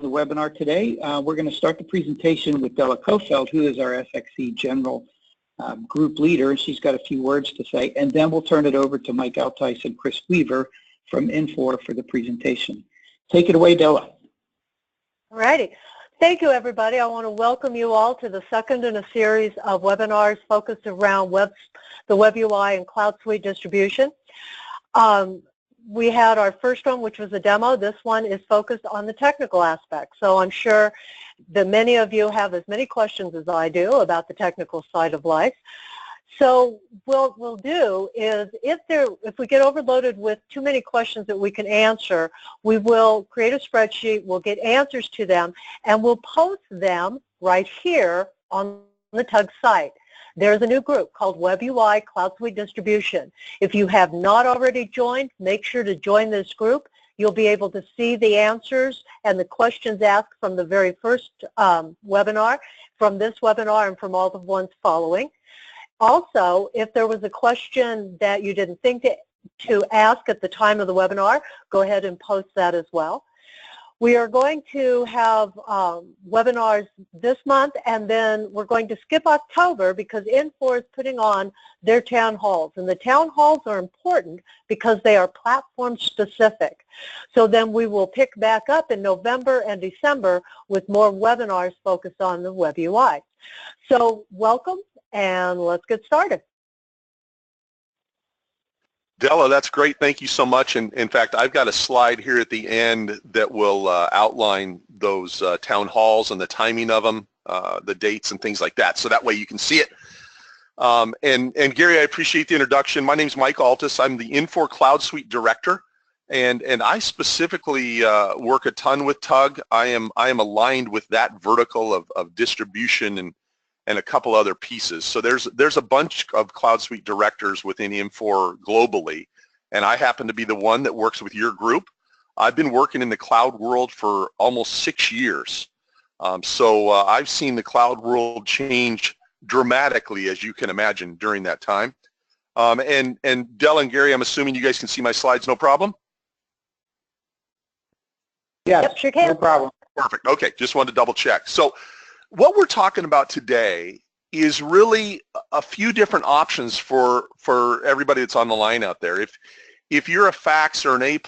the webinar today. We're going to start the presentation with Della Kofeld, who is our SX.e General Group Leader, and she's got a few words to say, and then we'll turn it over to Mike Altice and Chris Weaver from Infor for the presentation. Take it away, Della. All righty. Thank you, everybody. I want to welcome you all to the second in a series of webinars focused around the WebUI and CloudSuite distribution. We had our first one, which was a demo. This one is focused on the technical aspects. So I'm sure that many of you have as many questions as I do about the technical side of life. So what we'll do is if we get overloaded with too many questions that we can answer, we will create a spreadsheet, we'll get answers to them, and we'll post them right here on the TUG site. There's a new group called WebUI CloudSuite Distribution. If you have not already joined, make sure to join this group. You'll be able to see the answers and the questions asked from the very first webinar, from this webinar, and from all the ones following. Also, if there was a question that you didn't think to ask at the time of the webinar, go ahead and post that as well. We are going to have webinars this month, and then we're going to skip October because Infor is putting on their town halls. And the town halls are important because they are platform specific. So then we will pick back up in November and December with more webinars focused on the WebUI. So welcome, and let's get started. Della, that's great. Thank you so much. And in fact, I've got a slide here at the end that will outline those town halls and the timing of them, the dates and things like that. So that way you can see it. And Gary, I appreciate the introduction. My name is Mike Altice. I'm the Infor CloudSuite Director. And I specifically work a ton with TUG. I am aligned with that vertical of distribution and a couple other pieces. So there's a bunch of CloudSuite directors within Infor globally, and I happen to be the one that works with your group. I've been working in the cloud world for almost 6 years. So I've seen the cloud world change dramatically, as you can imagine, during that time. And Della and Gary, I'm assuming you guys can see my slides, no problem? Yes, yep, sure can. No problem. Perfect. Okay, just wanted to double check. So what we're talking about today is really a few different options for everybody that's on the line out there. If you're a fax or an A+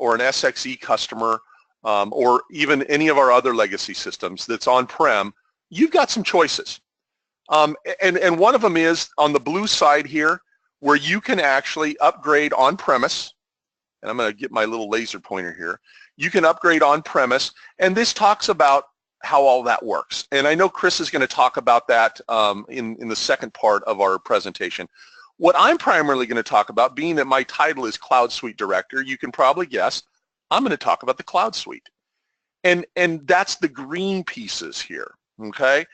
or an SX.e customer, or even any of our other legacy systems that's on-prem, you've got some choices. And one of them is on the blue side here, where you can actually upgrade on-premise. And I'm going to get my little laser pointer here. You can upgrade on-premise, and this talks about how all that works. And I know Chris is going to talk about that in the second part of our presentation. What I'm primarily going to talk about, being that my title is CloudSuite Director, you can probably guess, I'm going to talk about the CloudSuite. And that's the green pieces here, okay?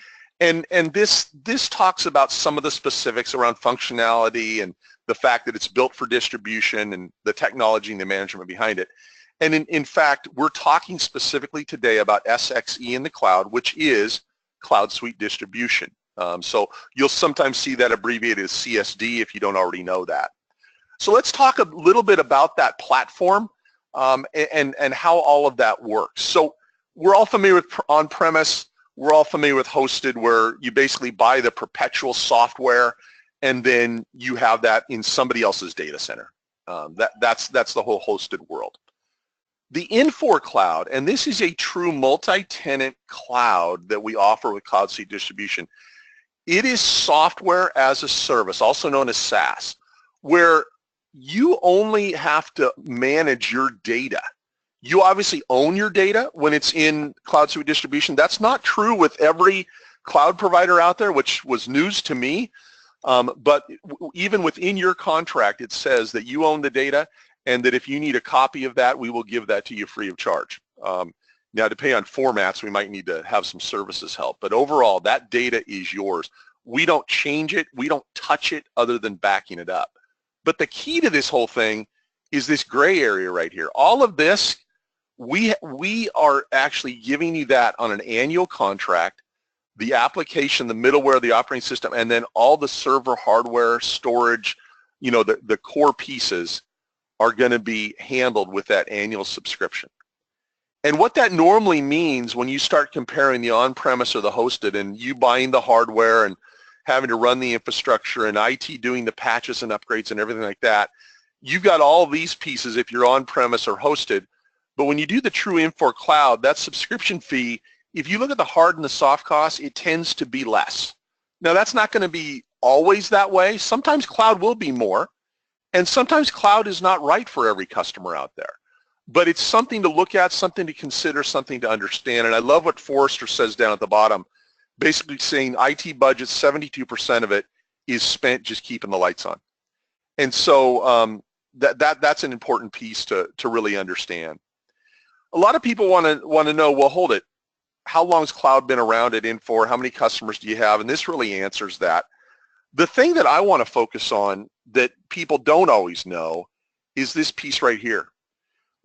And this talks about some of the specifics around functionality and the fact that it's built for distribution and the technology and the management behind it. And in fact, we're talking specifically today about SX.e in the cloud, which is CloudSuite distribution. So you'll sometimes see that abbreviated as CSD if you don't already know that. So let's talk a little bit about that platform and how all of that works. So we're all familiar with on-premise. We're all familiar with hosted, where you basically buy the perpetual software and then you have that in somebody else's data center. That's the whole hosted world. The Infor Cloud, and this is a true multi-tenant cloud that we offer with CloudSuite distribution. It is software as a service, also known as SaaS, where you only have to manage your data. You obviously own your data when it's in CloudSuite distribution. That's not true with every cloud provider out there, which was news to me. But even within your contract, it says that you own the data, and that if you need a copy of that, we will give that to you free of charge. Now, depending on formats, we might need to have some services help, but overall, that data is yours. We don't change it, we don't touch it other than backing it up. But the key to this whole thing is this gray area right here. All of this, we are actually giving you that on an annual contract, the application, the middleware, the operating system, and then all the server hardware, storage, you know, the core pieces are going to be handled with that annual subscription. And what that normally means when you start comparing the on-premise or the hosted and you buying the hardware and having to run the infrastructure and IT doing the patches and upgrades and everything like that, you've got all these pieces if you're on-premise or hosted. But when you do the true Infor Cloud, that subscription fee, if you look at the hard and the soft costs, it tends to be less. Now, that's not going to be always that way. Sometimes cloud will be more, and sometimes cloud is not right for every customer out there. But it's something to look at, something to consider, something to understand. And I love what Forrester says down at the bottom, basically saying IT budget, 72% of it is spent just keeping the lights on. And so that's an important piece to really understand. A lot of people want to know, well, hold it, how long has cloud been around at Infor? How many customers do you have? And this really answers that. The thing that I want to focus on that people don't always know is this piece right here.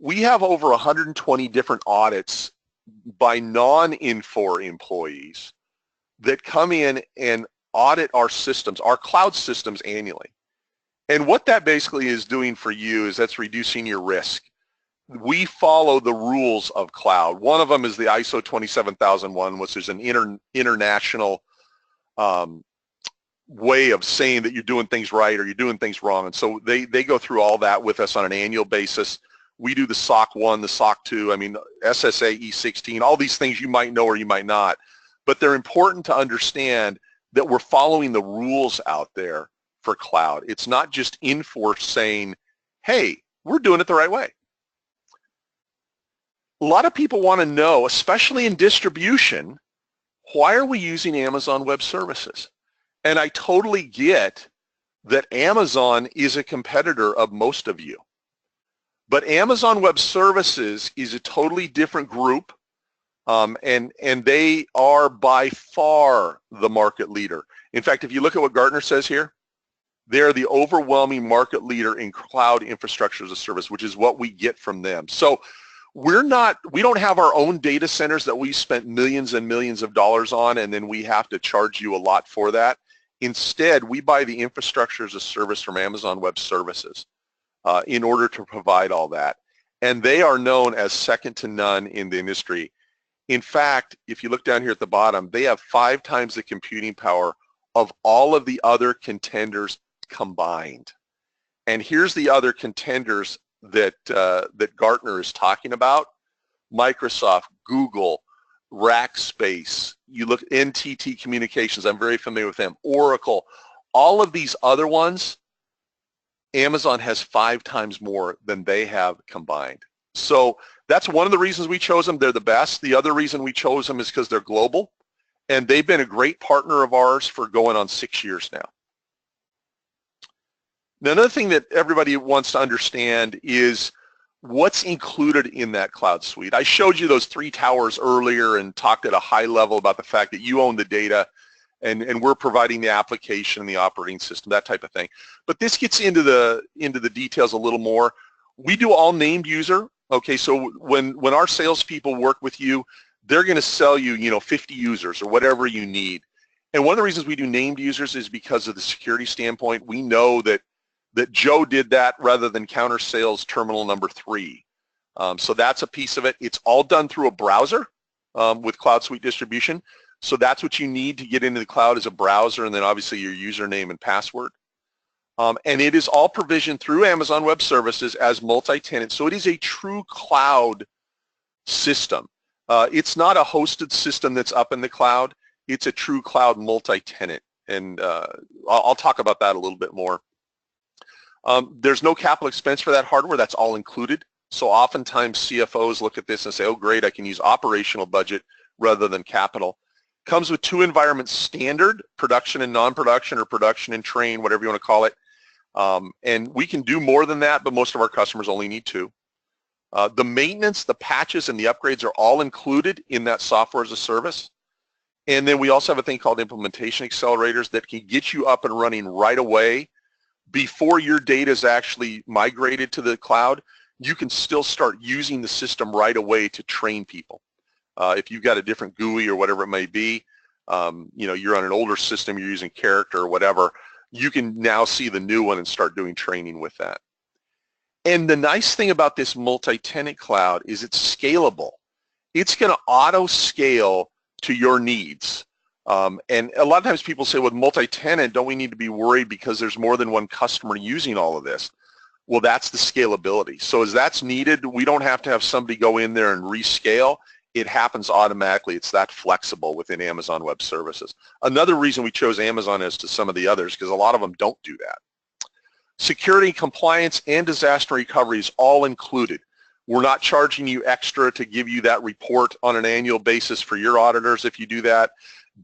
We have over 120 different audits by non-Infor employees that come in and audit our systems, our cloud systems annually. And what that basically is doing for you is that's reducing your risk. We follow the rules of cloud. One of them is the ISO 27001, which is an international way of saying that you're doing things right or you're doing things wrong. And so they go through all that with us on an annual basis. We do the SOC 1, the SOC 2, I mean, SSAE 16, all these things you might know or you might not. But they're important to understand that we're following the rules out there for cloud. It's not just Infor saying, hey, we're doing it the right way. A lot of people want to know, especially in distribution, why are we using Amazon Web Services? And I totally get that Amazon is a competitor of most of you. But Amazon Web Services is a totally different group, and they are by far the market leader. In fact, if you look at what Gartner says here, they're the overwhelming market leader in cloud infrastructure as a service, which is what we get from them. So we don't have our own data centers that we spent millions and millions of dollars on, and then we have to charge you a lot for that. Instead, we buy the infrastructure as a service from Amazon Web Services in order to provide all that. And they are known as second to none in the industry. In fact, if you look down here at the bottom, they have 5 times the computing power of all of the other contenders combined. And here's the other contenders that Gartner is talking about: Microsoft, Google, Rackspace. You look at NTT Communications, I'm very familiar with them, Oracle, all of these other ones, Amazon has 5 times more than they have combined. So that's one of the reasons we chose them. They're the best. The other reason we chose them is because they're global, and they've been a great partner of ours for going on 6 years now. Now, another thing that everybody wants to understand is what's included in that cloud suite. I showed you those 3 towers earlier and talked at a high level about the fact that you own the data and we're providing the application and the operating system, that type of thing. But this gets into the details a little more. We do all named user. Okay, so when our salespeople work with you, they're going to sell you, 50 users or whatever you need. And one of the reasons we do named users is because of the security standpoint. We know that Joe did that rather than counter sales terminal number 3. So that's a piece of it. It's all done through a browser with CloudSuite distribution. So that's what you need to get into the cloud is a browser, and then obviously your username and password. And it is all provisioned through Amazon Web Services as multi-tenant. So it is a true cloud system. It's not a hosted system that's up in the cloud. It's a true cloud multi-tenant. And I'll talk about that a little bit more. There's no capital expense for that hardware. That's all included. So oftentimes CFOs look at this and say, oh, great, I can use operational budget rather than capital. Comes with 2 environments standard, production and non-production, or production and train, whatever you want to call it. And we can do more than that, but most of our customers only need 2. The maintenance, the patches, and the upgrades are all included in that software as a service. And then we also have a thing called implementation accelerators that can get you up and running right away before your data is actually migrated to the cloud. You can still start using the system right away to train people. If you've got a different GUI or whatever it may be, you're on an older system, you're using Character or whatever, you can now see the new one and start doing training with that. And the nice thing about this multi-tenant cloud is it's scalable. it's going to auto scale to your needs. And a lot of times people say, with multi-tenant, don't we need to be worried because there's more than one customer using all of this? Well, that's the scalability. So as that's needed, we don't have to have somebody go in there and rescale. It happens automatically. It's that flexible within Amazon Web Services. Another reason we chose Amazon as to some of the others, because a lot of them don't do that. Security, compliance, and disaster recovery is all included. We're not charging you extra to give you that report on an annual basis for your auditors if you do that.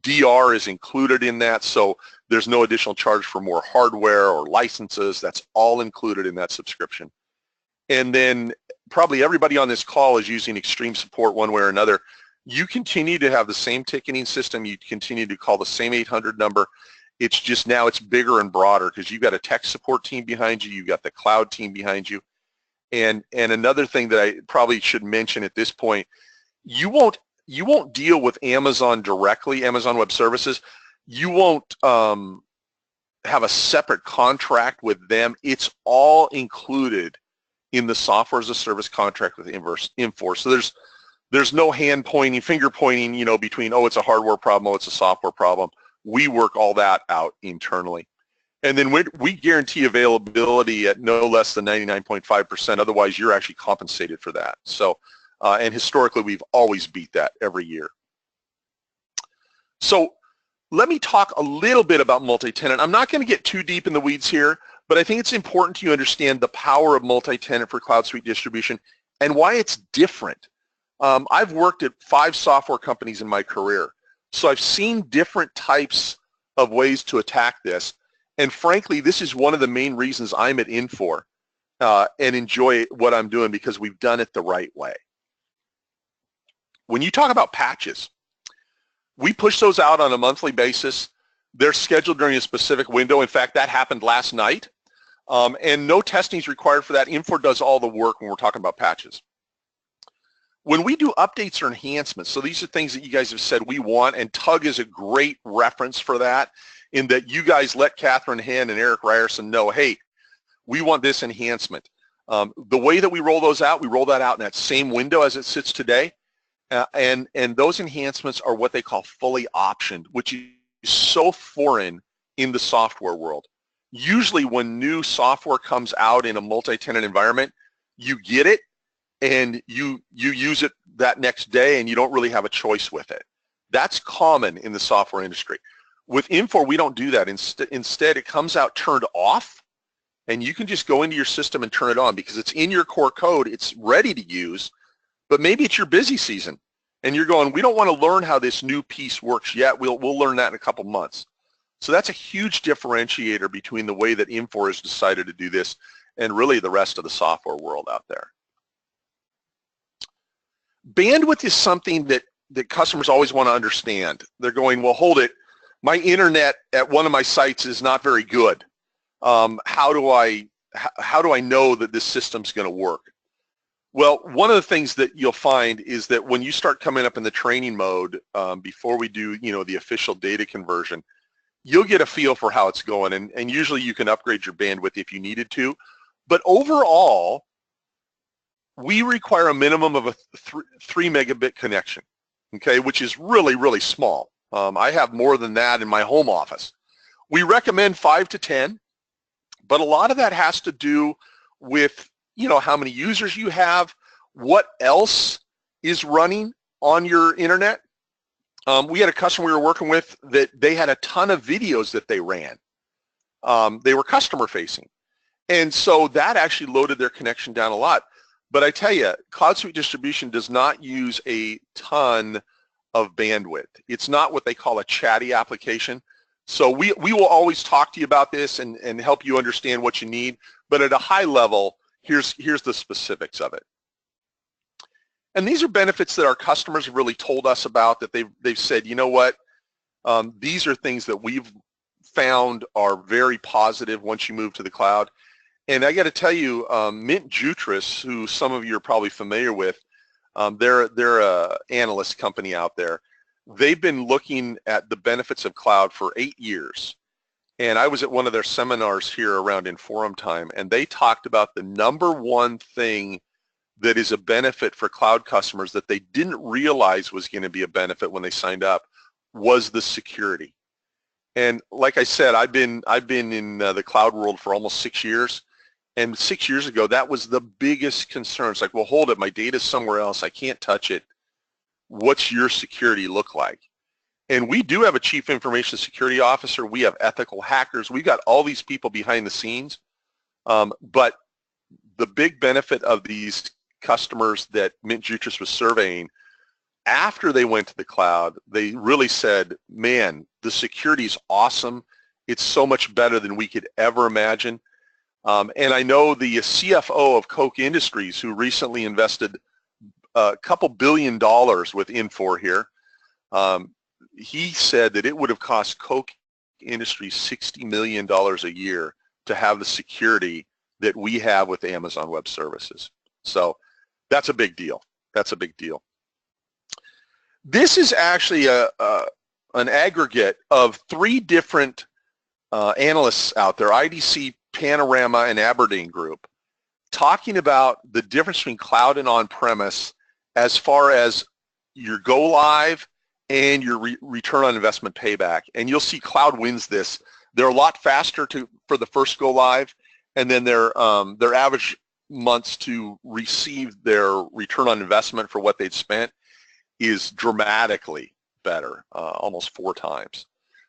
DR is included in that, so there's no additional charge for more hardware or licenses. That's all included in that subscription. And then probably everybody on this call is using extreme support one way or another. You continue to have the same ticketing system. You continue to call the same 800 number. It's just now it's bigger and broader because you've got a tech support team behind you. You've got the cloud team behind you. And another thing that I probably should mention at this point, you won't deal with Amazon directly, Amazon Web Services. You won't have a separate contract with them. It's all included in the software as a service contract with Infor. So there's no hand pointing, finger pointing, between, oh, it's a hardware problem, oh, it's a software problem. We work all that out internally. And then we guarantee availability at no less than 99.5%. Otherwise, you're actually compensated for that. So, and historically, we've always beat that every year. So let me talk a little bit about multi-tenant. I'm not going to get too deep in the weeds here, but I think it's important to understand the power of multi-tenant for CloudSuite distribution and why it's different. I've worked at 5 software companies in my career, so I've seen different types of ways to attack this. And frankly, this is one of the main reasons I'm at Infor and enjoy what I'm doing, because we've done it the right way. When you talk about patches, we push those out on a monthly basis. They're scheduled during a specific window. In fact, that happened last night. And no testing is required for that. Infor does all the work when we're talking about patches. When we do updates or enhancements, so these are things that you guys have said we want, and Tug is a great reference for that, in that you guys let Catherine Henn and Eric Ryerson know, hey, we want this enhancement. The way that we roll those out, we roll that out in that same window as it sits today. And those enhancements are what they call fully optioned, which is so foreign in the software world. Usually when new software comes out in a multi-tenant environment, you get it and you use it that next day and you don't really have a choice with it. That's common in the software industry. With Infor, we don't do that. Instead, it comes out turned off, and you can just go into your system and turn it on because it's in your core code. It's ready to use, but maybe it's your busy season, and you're going, we don't want to learn how this new piece works yet. We'll learn that in a couple months. So that's a huge differentiator between the way that Infor has decided to do this and really the rest of the software world out there. Bandwidth is something that customers always want to understand. They're going, well, hold it. My internet at one of my sites is not very good. How do I know that this system's going to work? Well, one of the things that you'll find is that when you start coming up in the training mode, before we do, the official data conversion, you'll get a feel for how it's going, and usually you can upgrade your bandwidth if you needed to. But overall, we require a minimum of a 3 megabit connection, okay, which is really, really small. I have more than that in my home office. We recommend 5 to 10, but a lot of that has to do with, how many users you have, what else is running on your internet. We had a customer we were working with that they had a ton of videos that they ran. They were customer facing. And so that actually loaded their connection down a lot. But I tell you, CloudSuite distribution does not use a ton of bandwidth. It's not what they call a chatty application. So we will always talk to you about this and help you understand what you need. But at a high level, here's the specifics of it. And these are benefits that our customers have really told us about, that they've said, you know what, these are things that we've found are very positive once you move to the cloud. And I got to tell you, Mint Jutris, who some of you are probably familiar with, they're a analyst company out there. They've been looking at the benefits of cloud for 8 years. And I was at one of their seminars here around Inforum time, and they talked about the #1 thing that is a benefit for cloud customers that they didn't realize was going to be a benefit when they signed up was the security. And like I said, I've been in the cloud world for almost 6 years, and 6 years ago that was the biggest concern. It's like, well, hold it, my data's somewhere else, I can't touch it. What's your security look like? And we do have a chief information security officer, we have ethical hackers, we've got all these people behind the scenes, but the big benefit of these customers that Mint Jutris was surveying, after they went to the cloud, they really said, man, the security is awesome. It's so much better than we could ever imagine. And I know the CFO of Koch Industries, who recently invested a couple $2 billion with Infor here, he said that it would have cost Koch Industries $60 million a year to have the security that we have with Amazon Web Services. So that's a big deal. That's a big deal. This is actually an aggregate of 3 different analysts out there, IDC, Panorama, and Aberdeen Group, talking about the difference between cloud and on-premise as far as your go live and your return on investment payback. And you'll see cloud wins this. They're a lot faster for the first go live, and then their average months to receive their return on investment for what they'd spent is dramatically better, almost 4 times.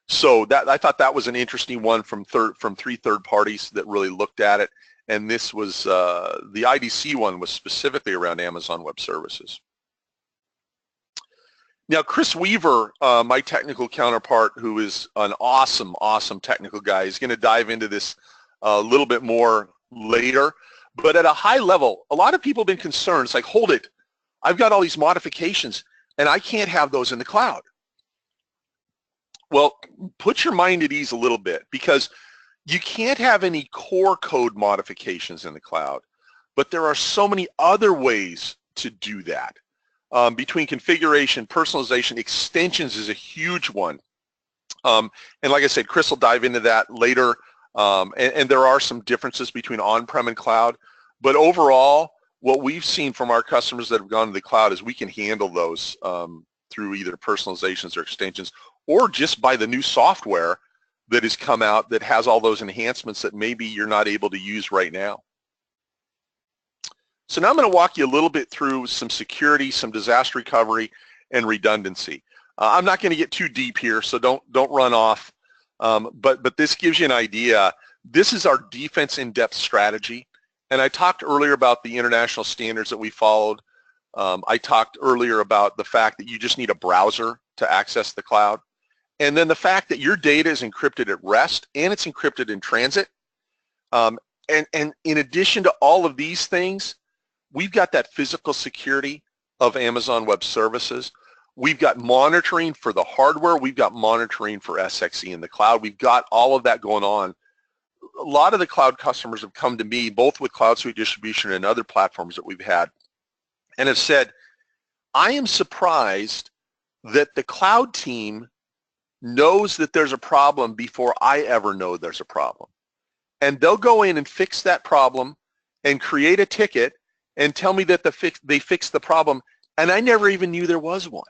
So that, I thought that was an interesting one from 3 third parties that really looked at it, and this was the IDC one was specifically around Amazon Web Services. Now, Chris Weaver, my technical counterpart, who is an awesome technical guy, is going to dive into this a little bit more later. But at a high level, a lot of people have been concerned. It's like, hold it, I've got all these modifications, and I can't have those in the cloud. Well, put your mind at ease a little bit, because you can't have any core code modifications in the cloud, but there are so many other ways to do that. Between configuration, personalization, extensions is a huge one. And like I said, Chris will dive into that later, and there are some differences between on-prem and cloud, but overall, what we've seen from our customers that have gone to the cloud is we can handle those through either personalizations or extensions, or just by the new software that has come out that has all those enhancements that maybe you're not able to use right now. So now I'm going to walk you a little bit through some security, some disaster recovery, and redundancy. I'm not going to get too deep here, so don't run off, but this gives you an idea. This is our defense in-depth strategy, and I talked earlier about the international standards that we followed. I talked earlier about the fact that you just need a browser to access the cloud, and then the fact that your data is encrypted at rest and it's encrypted in transit. And in addition to all of these things, we've got that physical security of Amazon Web Services. We've got monitoring for the hardware. We've got monitoring for SX.e in the cloud. We've got all of that going on. A lot of the cloud customers have come to me, both with CloudSuite distribution and other platforms that we've had, and have said, I am surprised that the cloud team knows that there's a problem before I ever know there's a problem. And they'll go in and fix that problem and create a ticket and tell me that they fixed the problem, and I never even knew there was one.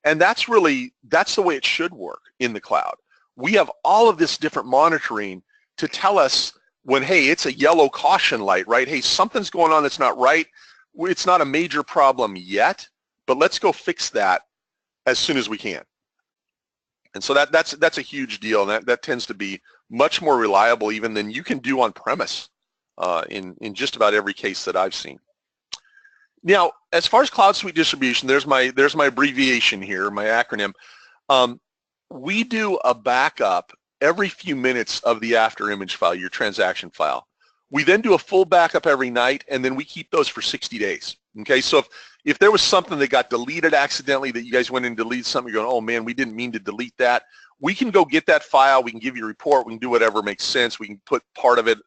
And that's the way it should work in the cloud. We have all of this different monitoring to tell us when, hey, it's a yellow caution light, right? Hey, something's going on that's not right. It's not a major problem yet, but let's go fix that as soon as we can. And so that's a huge deal, and that tends to be much more reliable even than you can do on premise in just about every case that I've seen. Now, as far as CloudSuite distribution, there's my abbreviation here, my acronym. We do a backup every few minutes of the after image file, your transaction file. We then do a full backup every night, and then we keep those for 60 days. Okay, so if there was something that got deleted accidentally, that you guys went and deleted something, you're going, oh man, we didn't mean to delete that. We can go get that file, we can give you a report, we can do whatever makes sense. We can put part of it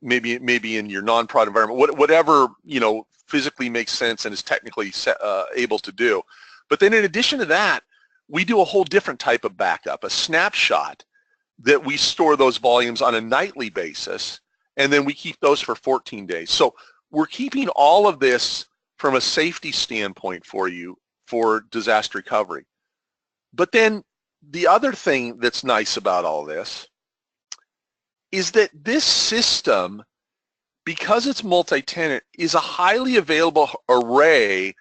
maybe in your non-prod environment, whatever, you know, physically makes sense and is technically able to do. But then in addition to that, we do a whole different type of backup, a snapshot, that we store those volumes on a nightly basis, and then we keep those for 14 days. So we're keeping all of this from a safety standpoint for you for disaster recovery. But then the other thing that's nice about all this is that this system, because it's multi-tenant, is a highly available array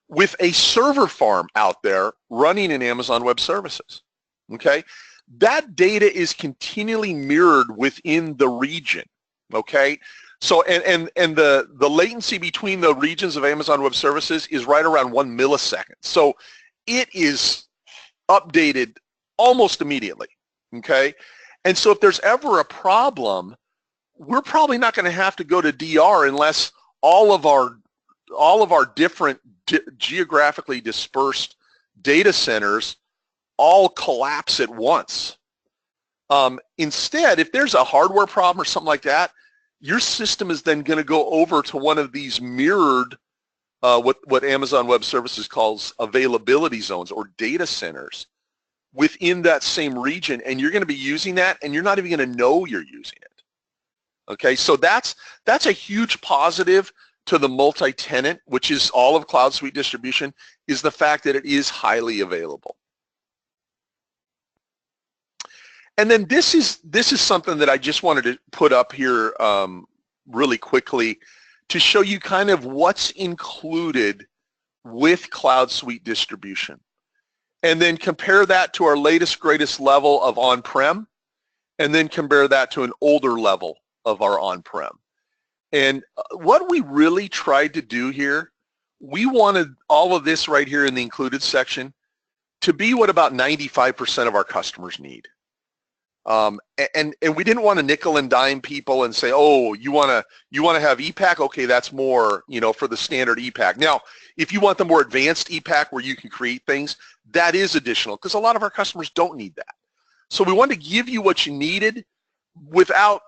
with a server farm out there running in Amazon Web Services, okay? That data is continually mirrored within the region, okay? So, and the latency between the regions of Amazon Web Services is right around 1 millisecond. So it is updated almost immediately, okay? And so if there's ever a problem, we're probably not going to have to go to DR unless all of our different geographically dispersed data centers all collapse at once. Instead, if there's a hardware problem or something like that, your system is then going to go over to one of these mirrored, what Amazon Web Services calls availability zones or data centers within that same region, and you're going to be using that, and you're not even going to know you're using it. Okay, so that's a huge positive to the multi-tenant, which is all of CloudSuite distribution, is the fact that it is highly available. And then this is something that I just wanted to put up here really quickly to show you kind of what's included with CloudSuite distribution. And then compare that to our latest, greatest level of on-prem, and then compare that to an older level of our on-prem. And what we really tried to do here, we wanted all of this right here in the included section to be what about 95% of our customers need. And we didn't want to nickel and dime people and say, oh, you want to have EPAC? Okay, that's more, for the standard EPAC. Now, if you want the more advanced EPAC where you can create things, that is additional, because a lot of our customers don't need that. So we wanted to give you what you needed without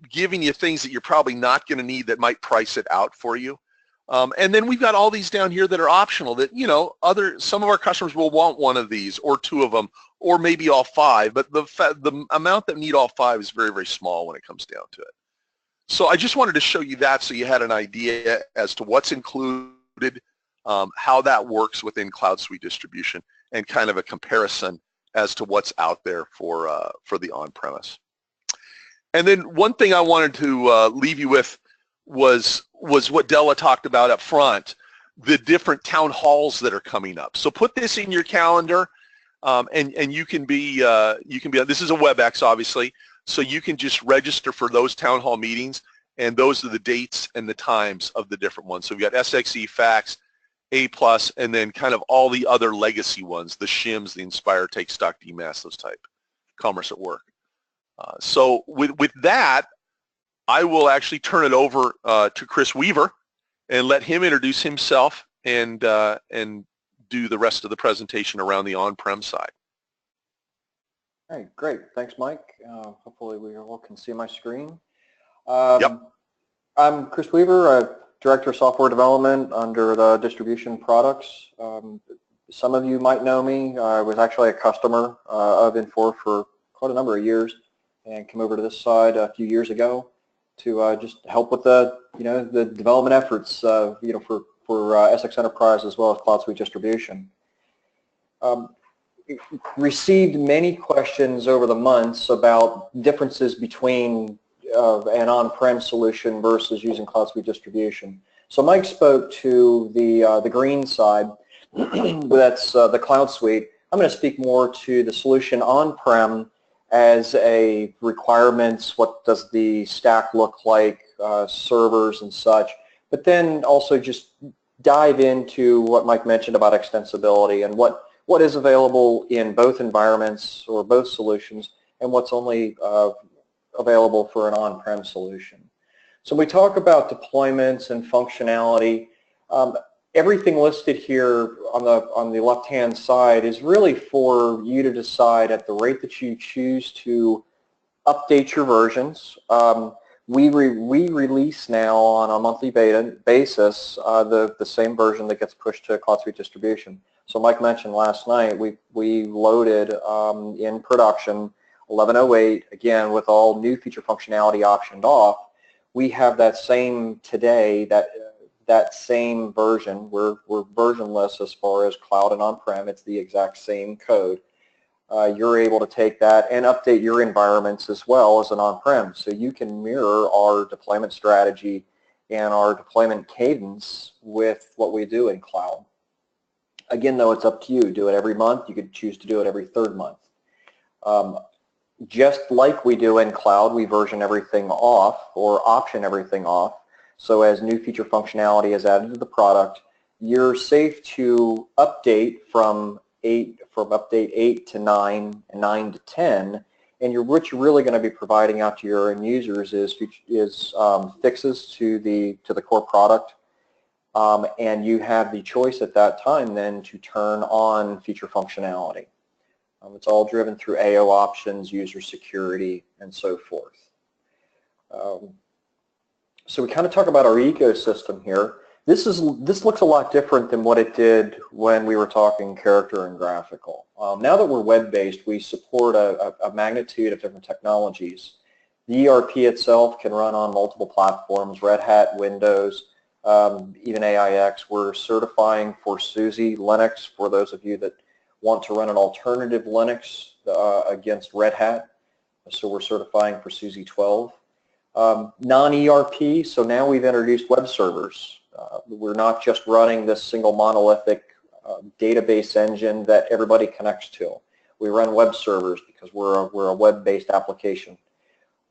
giving you things that you're probably not going to need that might price it out for you. And then we've got all these down here that are optional that, some of our customers will want one of these or two of them, or maybe all five, but the amount that need all five is very, very small when it comes down to it. So I just wanted to show you that so you had an idea as to what's included, how that works within CloudSuite distribution, and kind of a comparison as to what's out there for the on-premise. And then one thing I wanted to leave you with was what Della talked about up front, the different town halls that are coming up. So put this in your calendar. And you can be this is a WebEx obviously, so you can just register for those town hall meetings, and those are the dates and the times of the different ones. So we've got SX.e, Fax, A+, and then kind of all the other legacy ones, the SHIMs, the Inspire, Take Stock, DMAS, those type, Commerce at Work. So with that, I will actually turn it over to Chris Weaver and let him introduce himself and do the rest of the presentation around the on-prem side. All right, great. Thanks, Mike. Hopefully we all can see my screen. Yep. I'm Chris Weaver, Director of Software Development under the Distribution Products. Some of you might know me. I was actually a customer of Infor for quite a number of years and came over to this side a few years ago to just help with the, the development efforts, for SX.enterprise as well as CloudSuite distribution. Received many questions over the months about differences between an on-prem solution versus using CloudSuite distribution. So Mike spoke to the green side, that's the CloudSuite. I'm going to speak more to the solution on-prem as a requirements, what does the stack look like, servers and such, but then also just dive into what Mike mentioned about extensibility and what is available in both environments or both solutions and what's only available for an on-prem solution. So we talk about deployments and functionality. Everything listed here on the left-hand side is really for you to decide at the rate that you choose to update your versions. We release now on a monthly basis the same version that gets pushed to CloudSuite distribution. So Mike mentioned last night we loaded in production 11.08, again with all new feature functionality optioned off. We have that same today, that same version. We're versionless as far as cloud and on-prem. It's the exact same code. You're able to take that and update your environments as well as an on-prem. So you can mirror our deployment strategy and our deployment cadence with what we do in cloud. Again, though, it's up to you. Do it every month. You could choose to do it every third month. Just like we do in cloud, we version everything off or option everything off. So as new feature functionality is added to the product, you're safe to update from update 8 to 9 and 9 to 10, and what you're really going to be providing out to your end users is fixes to the core product, and you have the choice at that time then to turn on feature functionality. It's all driven through AO options, user security, and so forth. So we kind of talk about our ecosystem here. This looks a lot different than what it did when we were talking character and graphical. Now that we're web-based, we support a magnitude of different technologies. The ERP itself can run on multiple platforms, Red Hat, Windows, even AIX. We're certifying for SUSE Linux for those of you that want to run an alternative Linux against Red Hat. So we're certifying for SUSE 12. Non-ERP, so now we've introduced web servers. We're not just running this single monolithic database engine that everybody connects to. We run web servers because we're a web-based application.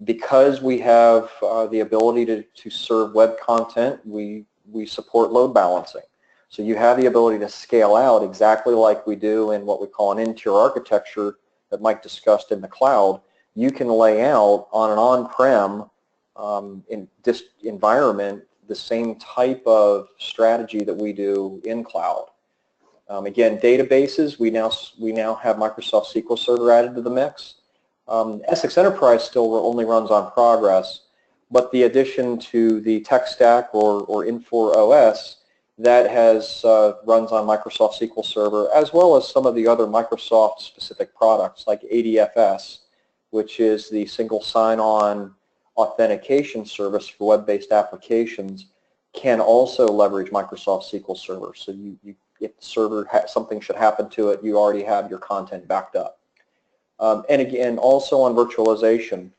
Because we have the ability to serve web content, we support load balancing. So you have the ability to scale out exactly like we do in what we call an in-tier architecture that Mike discussed in the cloud. You can lay out on an on-prem in this environment the same type of strategy that we do in cloud. Again, databases, we now have Microsoft SQL Server added to the mix. SX.enterprise still only runs on Progress, but the addition to the tech stack or Infor OS, that runs on Microsoft SQL Server, as well as some of the other Microsoft specific products like ADFS, which is the single sign-on authentication service for web-based applications, can also leverage Microsoft SQL Server. So if the server something should happen to it, you already have your content backed up. And again, also on virtualization,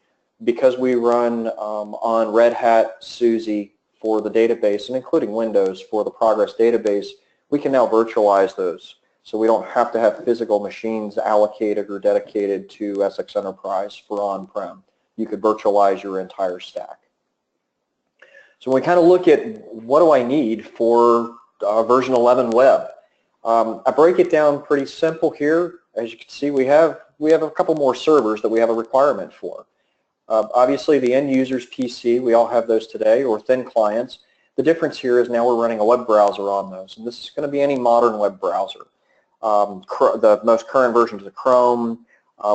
because we run on Red Hat, SUSE for the database, and including Windows for the Progress database, we can now virtualize those. So we don't have to have physical machines allocated or dedicated to SX.enterprise for on-prem. You could virtualize your entire stack. So when we kind of look at what do I need for version 11 web, I break it down pretty simple here. As you can see, we have a couple more servers that we have a requirement for. Obviously, the end user's PC, we all have those today, or thin clients. The difference here is now we're running a web browser on those, and this is going to be any modern web browser. The most current versions of Chrome.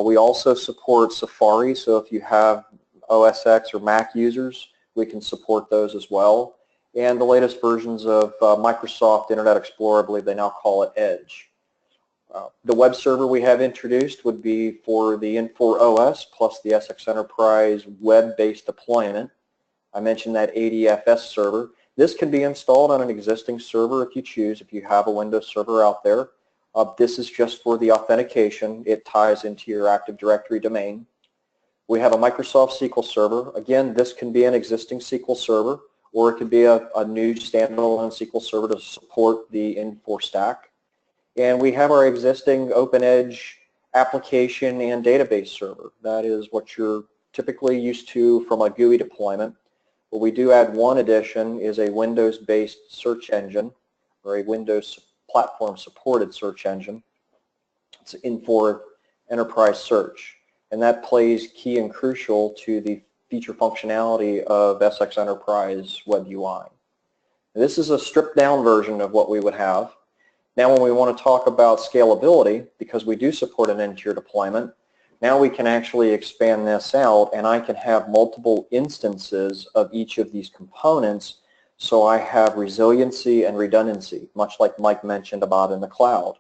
We also support Safari, so if you have OS X or Mac users, we can support those as well. And the latest versions of Microsoft Internet Explorer, I believe they now call it Edge. The web server we have introduced would be for the Infor OS plus the SX.enterprise web-based deployment. I mentioned that ADFS server. This can be installed on an existing server if you choose, if you have a Windows server out there. This is just for the authentication. It ties into your Active Directory domain. We have a Microsoft SQL Server. Again, this can be an existing SQL Server, or it could be a new standalone SQL Server to support the Infor stack. And we have our existing OpenEdge application and database server. That is what you're typically used to from a GUI deployment. What we do add one addition is a Windows-based search engine, or a Windows platform supported search engine. It's Infor Enterprise Search, and that plays key and crucial to the feature functionality of SX.enterprise WebUI. This is a stripped down version of what we would have. Now when we want to talk about scalability, because we do support an end-tier deployment, now we can actually expand this out, and I can have multiple instances of each of these components, so I have resiliency and redundancy, much like Mike mentioned about in the cloud.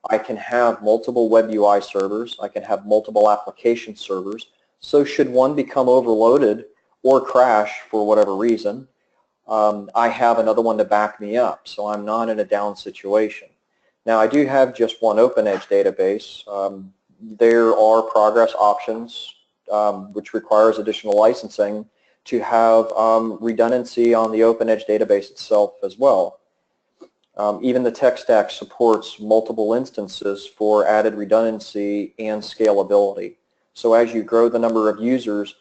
I can have multiple WebUI servers, I can have multiple application servers, so should one become overloaded or crash for whatever reason, I have another one to back me up, so I'm not in a down situation. Now, I do have just one OpenEdge database. There are progress options, which requires additional licensing to have redundancy on the OpenEdge database itself as well. Even the tech stack supports multiple instances for added redundancy and scalability. So as you grow the number of users,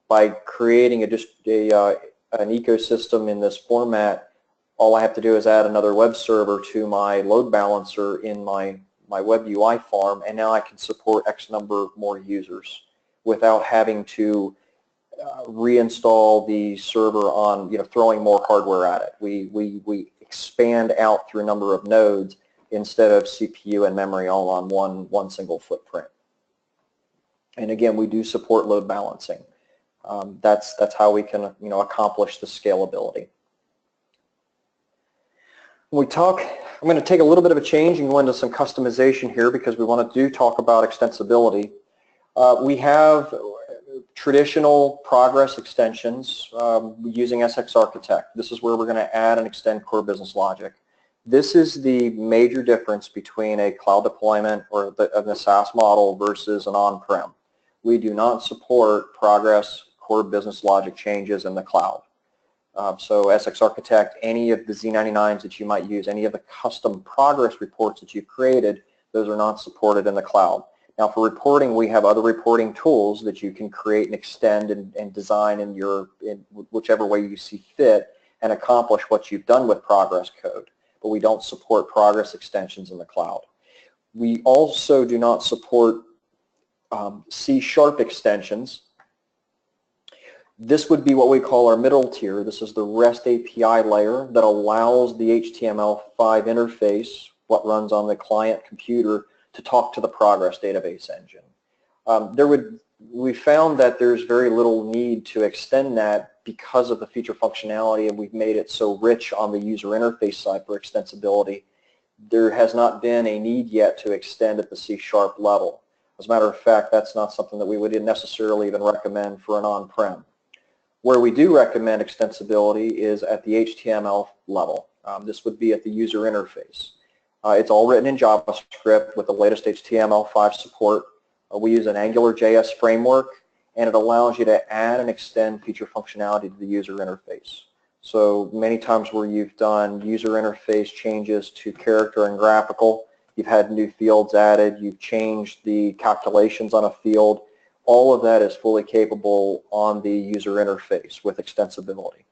by creating an ecosystem in this format, all I have to do is add another web server to my load balancer in my WebUI farm, and now I can support X number more users without having to reinstall the server on, throwing more hardware at it. We expand out through a number of nodes instead of CPU and memory all on one single footprint. And again, we do support load balancing. That's how we can accomplish the scalability. When we talk, I'm going to take a little bit of a change and go into some customization here because we want to talk about extensibility. We have traditional progress extensions using SX Architect. This is where we're going to add and extend core business logic. This is the major difference between a cloud deployment or the SaaS model versus an on-prem. We do not support progress core business logic changes in the cloud. So SX Architect, any of the Z99s that you might use, any of the custom progress reports that you've created, those are not supported in the cloud. Now for reporting, we have other reporting tools that you can create and extend and design in whichever way you see fit and accomplish what you've done with progress code. But we don't support progress extensions in the cloud. We also do not support C# extensions. This would be what we call our middle tier. This is the REST API layer that allows the HTML5 interface, what runs on the client computer, to talk to the progress database engine. We found that there's very little need to extend that because of the feature functionality, and we've made it so rich on the user interface side for extensibility. There has not been a need yet to extend at the C# level. As a matter of fact, that's not something that we would necessarily even recommend for an on-prem. Where we do recommend extensibility is at the HTML level. This would be at the user interface. It's all written in JavaScript with the latest HTML5 support. We use an AngularJS framework, and it allows you to add and extend feature functionality to the user interface. So many times where you've done user interface changes to character and graphical, you've had new fields added, you've changed the calculations on a field, all of that is fully capable on the user interface with extensibility.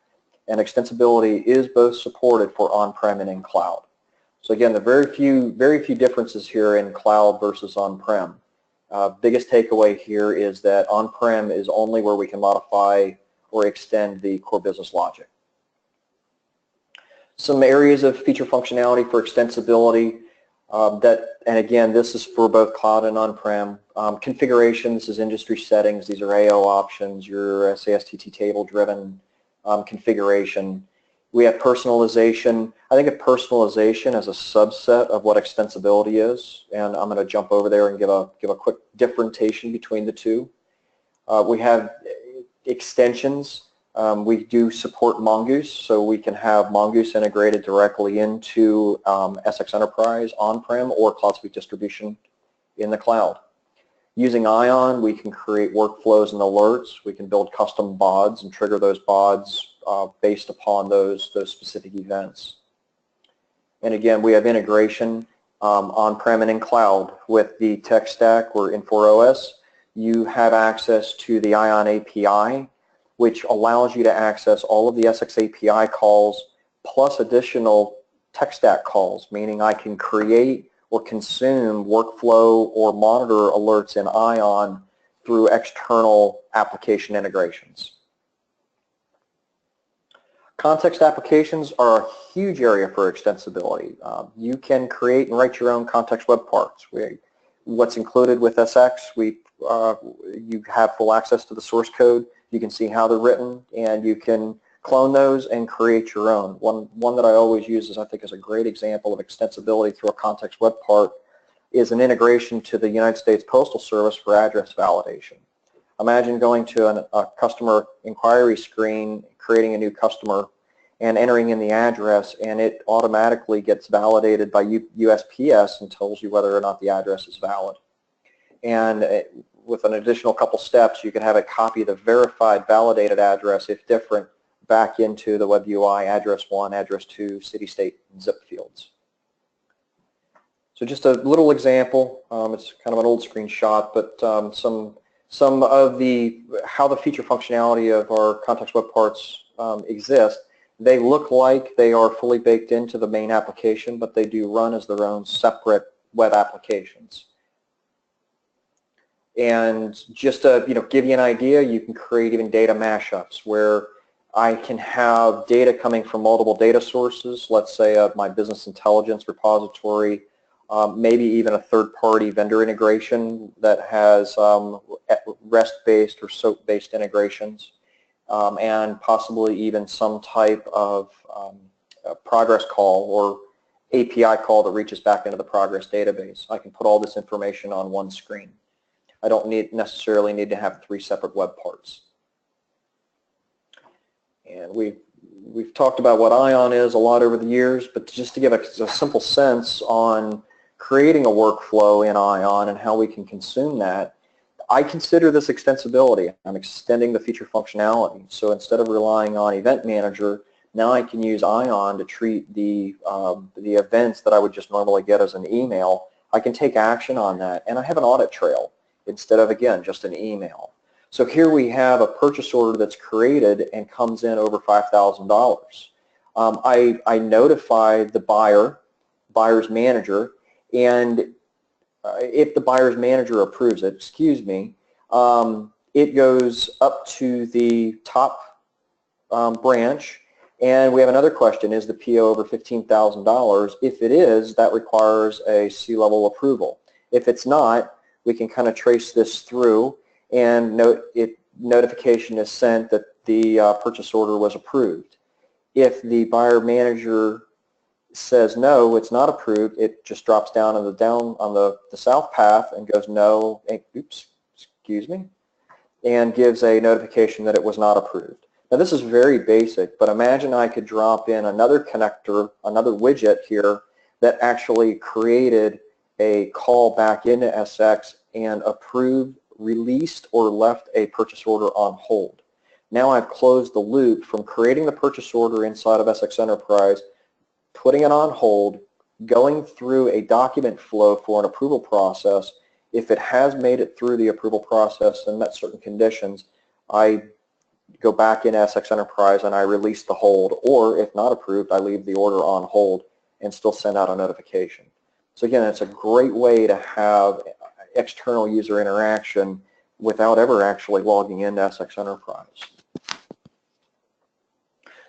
And extensibility is both supported for on-prem and in cloud. So again, the very few differences here in cloud versus on-prem. Biggest takeaway here is that on-prem is only where we can modify or extend the core business logic. Some areas of feature functionality for extensibility and again, this is for both cloud and on-prem. Configuration, this is industry settings. These are AO options, your SASTT table-driven configuration. We have personalization. I think of personalization as a subset of what extensibility is, and I'm going to jump over there and give a quick differentiation between the two. We have extensions. We do support Mongoose, so we can have Mongoose integrated directly into SX.enterprise on-prem or CloudSuite distribution in the cloud. Using Ion, we can create workflows and alerts. We can build custom BODs and trigger those BODs based upon those specific events. And again, we have integration on-prem and in cloud with the tech stack or Infor OS. You have access to the Ion API, which allows you to access all of the SX API calls plus additional tech stack calls, meaning I can create or consume workflow or monitor alerts in Ion through external application integrations. Context applications are a huge area for extensibility. You can create and write your own context web parts. What's included with SX, you have full access to the source code. You can see how they're written, and you can clone those and create your own. One that I always use is, I think, is a great example of extensibility through a context web part is an integration to the United States Postal Service for address validation. Imagine going to a customer inquiry screen, creating a new customer, and entering in the address, and it automatically gets validated by USPS and tells you whether or not the address is valid. And with an additional couple steps, you can have it copy the verified validated address, if different, back into the WebUI address 1, address 2, city, state, and zip fields. So just a little example. It's kind of an old screenshot, but some of how the feature functionality of our context web parts exist. They look like they are fully baked into the main application, but they do run as their own separate web applications. And just to give you an idea, you can create even data mashups where I can have data coming from multiple data sources, let's say my business intelligence repository, maybe even a third-party vendor integration that has REST-based or SOAP-based integrations, and possibly even some type of progress call or API call that reaches back into the progress database. I can put all this information on one screen. I don't necessarily need to have 3 separate web parts. And we've talked about what ION is a lot over the years, but just to give a simple sense on creating a workflow in ION and how we can consume that, I consider this extensibility. I'm extending the feature functionality. So instead of relying on Event Manager, now I can use ION to treat the events that I would just normally get as an email. I can take action on that, and I have an audit trail instead of, again, just an email. So here we have a purchase order that's created and comes in over $5,000. I notify the buyer's manager, and if the buyer's manager approves it, it goes up to the top branch, and we have another question: is the PO over $15,000? If it is, that requires a C-level approval. If it's not, we can kind of trace this through, and notification is sent that the purchase order was approved. If the buyer manager says no, it's not approved, it just drops down on the south path and goes no, and gives a notification that it was not approved. Now this is very basic, but imagine I could drop in another connector, another widget here that actually created a call back into SX and approved, released, or left a purchase order on hold. Now I've closed the loop from creating the purchase order inside of SX.enterprise, putting it on hold, going through a document flow for an approval process. If it has made it through the approval process and met certain conditions, I go back in SX.enterprise and I release the hold, or if not approved, I leave the order on hold and still send out a notification. So again, it's a great way to have external user interaction without ever actually logging into SX.enterprise.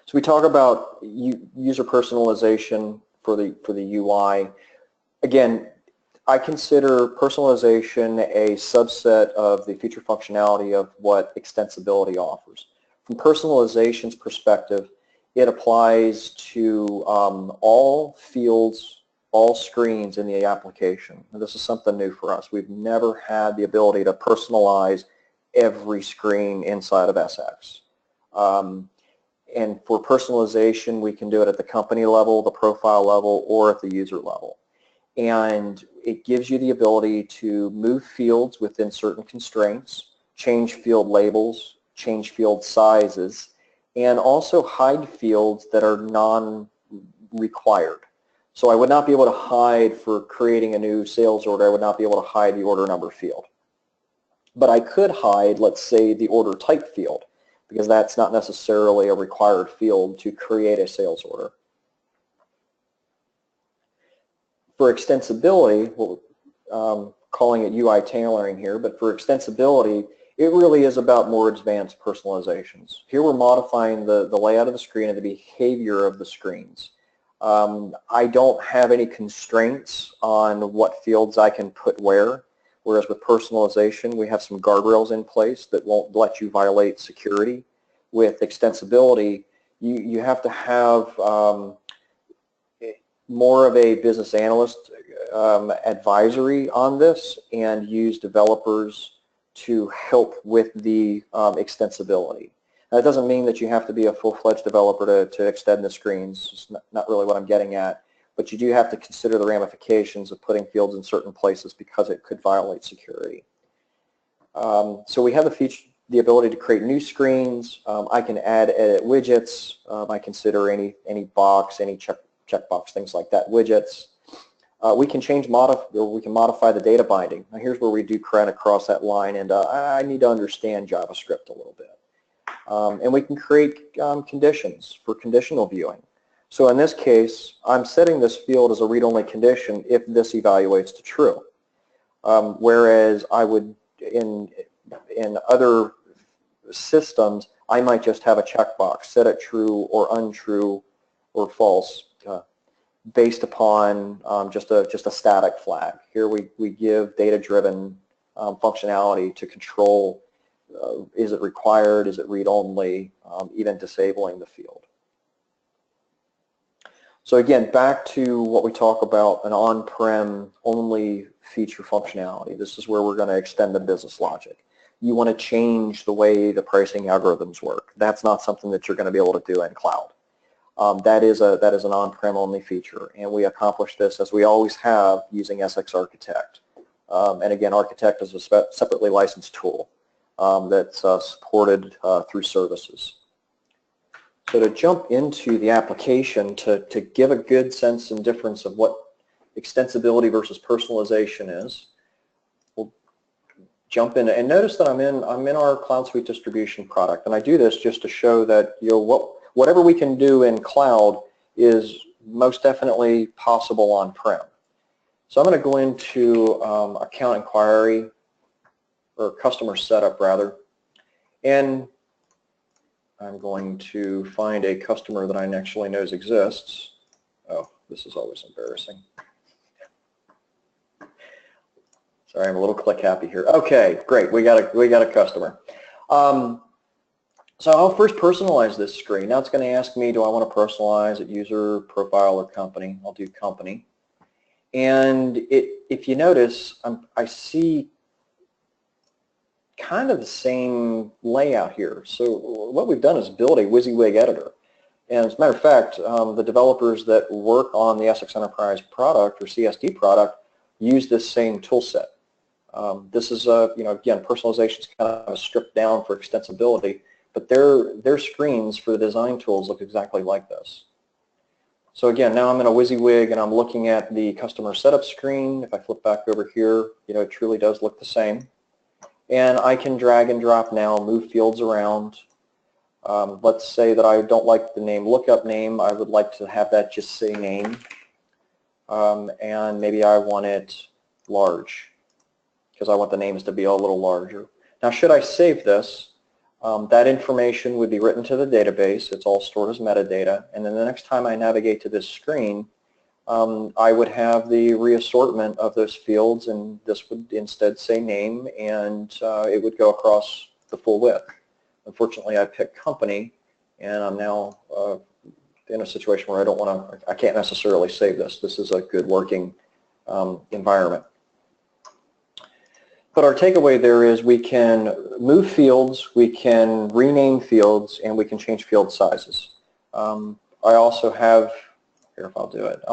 So we talk about user personalization for the UI. Again, I consider personalization a subset of the feature functionality of what extensibility offers. From personalization's perspective, it applies to all fields, all screens in the application. And this is something new for us. We've never had the ability to personalize every screen inside of SX. And for personalization, we can do it at the company level, the profile level, or at the user level. And it gives you the ability to move fields within certain constraints, change field labels, change field sizes, and also hide fields that are non-required. So I would not be able to hide, for creating a new sales order, I would not be able to hide the order number field. But I could hide, let's say, the order type field, because that's not necessarily a required field to create a sales order. For extensibility, calling it UI tailoring here, but for extensibility, it really is about more advanced personalizations. Here we're modifying the layout of the screen and the behavior of the screens. I don't have any constraints on what fields I can put where, whereas with personalization, we have some guardrails in place that won't let you violate security. With extensibility, you have to have more of a business analyst advisory on this and use developers to help with the extensibility. Now, that doesn't mean that you have to be a full-fledged developer to extend the screens. It's not really what I'm getting at. But you do have to consider the ramifications of putting fields in certain places because it could violate security. So we have the ability to create new screens. I can edit widgets. I consider any box, any checkbox, things like that, widgets. We can modify the data binding. Now here's where we do kind of cross that line, and I need to understand JavaScript a little bit. And we can create conditions for conditional viewing. So in this case, I'm setting this field as a read-only condition if this evaluates to true. Whereas I would, in other systems, I might just have a checkbox, set it true or untrue or false, based upon just a static flag. Here we give data-driven functionality to control, is it required, is it read-only, even disabling the field. So again, back to what we talk about, an on-prem only feature functionality. This is where we're going to extend the business logic. You want to change the way the pricing algorithms work. That's not something that you're going to be able to do in cloud. That is an on-prem only feature, and we accomplish this as we always have using SX Architect. And again, Architect is a separately licensed tool that's supported through services. So to jump into the application, to give a good sense and difference of what extensibility versus personalization is, we'll jump in and notice that I'm in our CloudSuite distribution product, and I do this just to show that whatever we can do in cloud is most definitely possible on-prem. So I'm going to go into account inquiry, or customer setup rather, and I'm going to find a customer that I actually know exists. Oh, this is always embarrassing. Sorry, I'm a little click happy here. Okay, great. We got a customer. So I'll first personalize this screen. Now it's going to ask me, do I want to personalize it user, profile, or company? I'll do company. And if you notice, I see kind of the same layout here. So what we've done is build a WYSIWYG editor. And as a matter of fact, the developers that work on the SX.enterprise product or CSD product use this same tool set. This is, again, personalization is kind of stripped down for extensibility, but their screens for the design tools look exactly like this. So again, now I'm in a WYSIWYG and I'm looking at the customer setup screen. If I flip back over here, it truly does look the same. And I can drag and drop now, move fields around. Let's say that I don't like the name lookup name. I would like to have that just say name. And maybe I want it large because I want the names to be a little larger. Now, should I save this, that information would be written to the database. It's all stored as metadata. And then the next time I navigate to this screen, I would have the reassortment of those fields, and this would instead say name, and it would go across the full width. Unfortunately, I picked company, and I'm now in a situation where I can't necessarily save this. This is a good working environment. But our takeaway there is we can move fields, we can rename fields, and we can change field sizes. I also have, here if I'll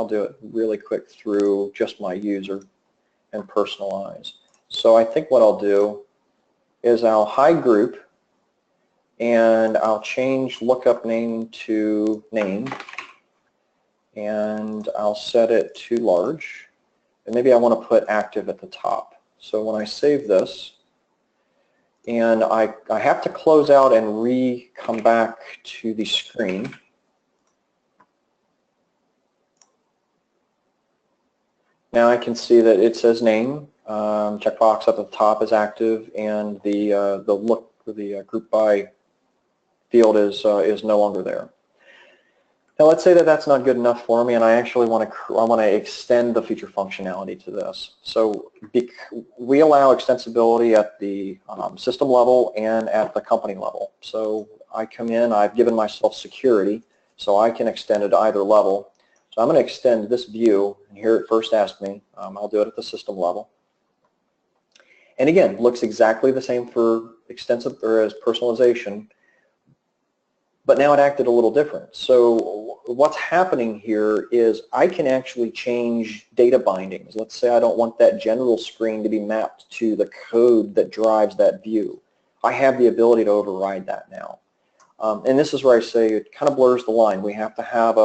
do it really quick through just my user and personalize. So I think what I'll do is I'll hide group, and I'll change lookup name to name, and I'll set it to large, and maybe I want to put active at the top. So when I save this, and I have to close out and come back to the screen. Now I can see that it says name, checkbox up at the top is active, and the group by field is no longer there. Now let's say that that's not good enough for me, and I actually want to extend the feature functionality to this. So we allow extensibility at the system level and at the company level. So I come in, I've given myself security, so I can extend it to either level. So I'm going to extend this view, and here it first asked me. I'll do it at the system level. And again, looks exactly the same for extensive or as personalization, but now it acted a little different. So what's happening here is I can actually change data bindings. Let's say I don't want that general screen to be mapped to the code that drives that view. I have the ability to override that now. And this is where I say it kind of blurs the line. We have to have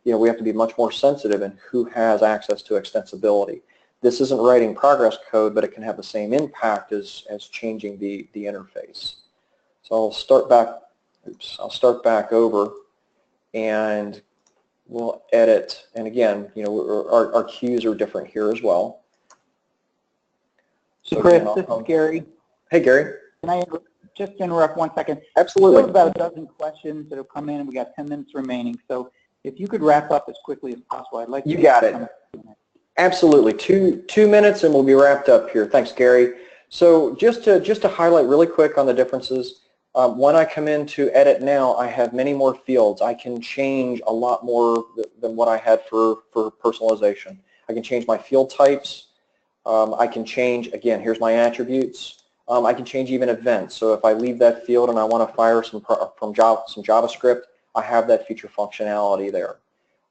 we have to be much more sensitive in who has access to extensibility. This isn't writing progress code, but it can have the same impact as changing the interface. So I'll start back over, and we'll edit. And again, our cues are different here as well. So Chris, this is Gary. Hey, Gary. Can I just interrupt 1 second? Absolutely. There's about a dozen questions that have come in, and we got 10 minutes remaining. So if you could wrap up as quickly as possible, I'd like to. You got it. Absolutely. Two minutes, and we'll be wrapped up here. Thanks, Gary. So just to highlight really quick on the differences. When I come into edit now, I have many more fields. I can change a lot more than what I had for personalization. I can change my field types. I can change, again, here's my attributes. I can change even events. So if I leave that field and I want to fire some JavaScript, I have that feature functionality there.